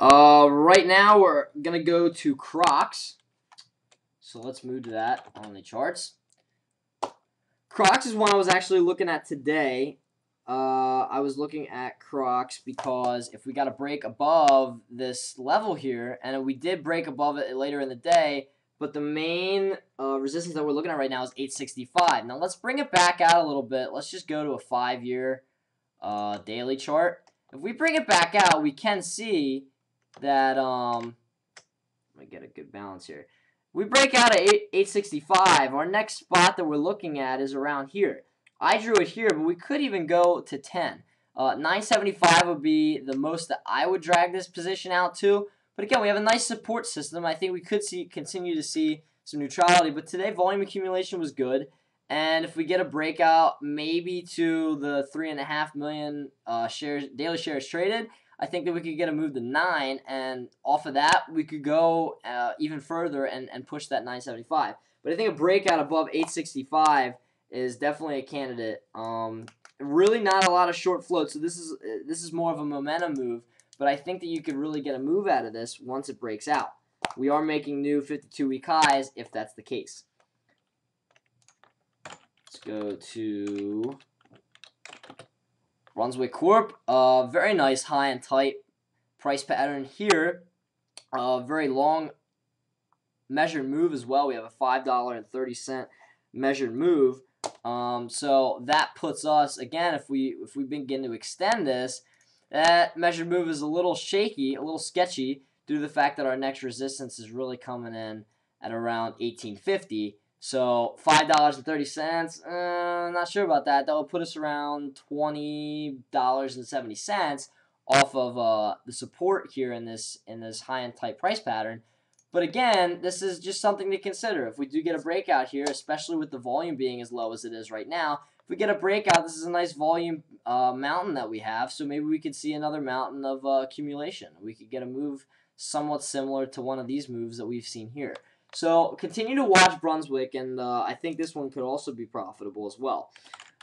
Right now we're gonna go to Crocs. So let's move to that on the charts. Crocs is one I was actually looking at today. I was looking at Crocs because if we got to break above this level here, and we did break above it later in the day, but the main resistance that we're looking at right now is 865. Now let's bring it back out a little bit. Let's just go to a 5-year daily chart. If we bring it back out, we can see that let me get a good balance here. We break out at 865. Our next spot that we're looking at is around here. I drew it here, but we could even go to 10. 975 would be the most that I would drag this position out to. But again, we have a nice support system. I think we could continue to see some neutrality. But today, volume accumulation was good. And if we get a breakout maybe to the 3.5 million daily shares traded, I think that we could get a move to 9, and off of that, we could go even further and push that 975. But I think a breakout above 865 is definitely a candidate. Really not a lot of short float, so this is more of a momentum move, but I think that you could really get a move out of this once it breaks out. We are making new 52-week highs if that's the case. Let's go to Brunswick Corp, very nice high and tight price pattern here. Very long measured move as well. We have a $5.30 measured move. So that puts us, again, if we begin to extend this, that measured move is a little shaky, a little sketchy, due to the fact that our next resistance is really coming in at around 1850. So $5.30, not sure about that. That will put us around $20.70 off of the support here in this high and tight price pattern. But again, this is just something to consider. If we do get a breakout here, especially with the volume being as low as it is right now, if we get a breakout, this is a nice volume mountain that we have. So maybe we could see another mountain of accumulation. We could get a move somewhat similar to one of these moves that we've seen here. So continue to watch Brunswick, and I think this one could also be profitable as well.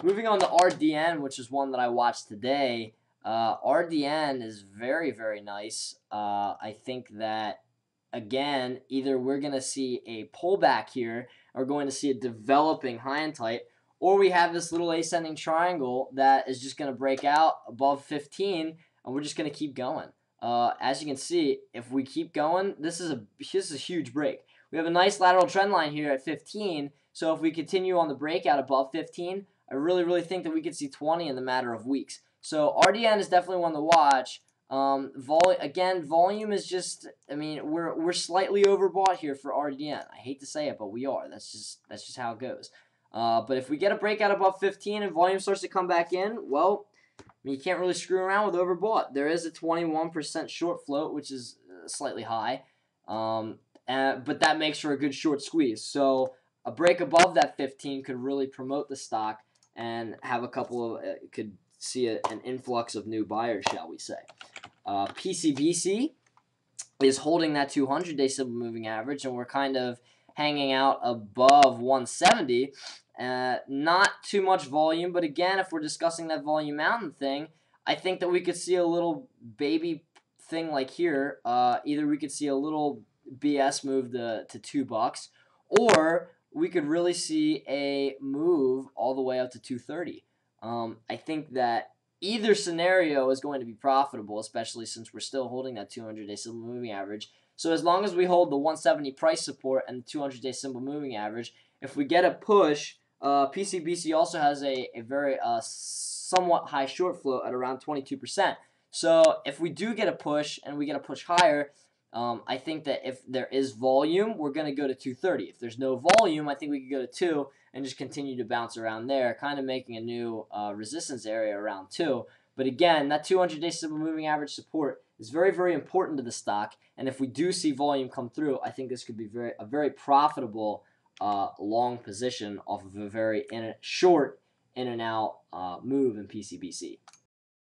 Moving on to RDN, which is one that I watched today. RDN is very, very nice. I think that, again, either we're going to see a pullback here, or going to see a developing high and tight, or we have this little ascending triangle that is just going to break out above 15, and we're just going to keep going. As you can see, if we keep going, this is a huge break. We have a nice lateral trend line here at 15, so if we continue on the breakout above 15, I really think that we could see 20 in the matter of weeks. So RDN is definitely one to watch. Volume is just, I mean, we're slightly overbought here for RDN. I hate to say it, but we are. That's just how it goes. But if we get a breakout above 15 and volume starts to come back in, well, I mean, you can't really screw around with overbought. There is a 21% short float, which is slightly high. But that makes for a good short squeeze. So a break above that 15 could really promote the stock and have a couple of could see an influx of new buyers, shall we say. PCBC is holding that 200-day simple moving average, and we're kind of hanging out above 170. Not too much volume, but again, if we're discussing that volume mountain thing, I think that we could see a little baby thing like here. Either we could see a little BS move to $2, or we could really see a move all the way up to 230. I think that either scenario is going to be profitable, especially since we're still holding that 200-day simple moving average. So as long as we hold the 170 price support and the 200-day simple moving average, if we get a push, PCBC also has a very somewhat high short float at around 22%. So if we do get a push and we get a push higher, I think that if there is volume, we're going to go to 230. If there's no volume, I think we could go to 2 and just continue to bounce around there, kind of making a new resistance area around 2. But again, that 200-day simple moving average support is very, very important to the stock. And if we do see volume come through, I think this could be a very profitable long position off of a very short in and out move in PCBC.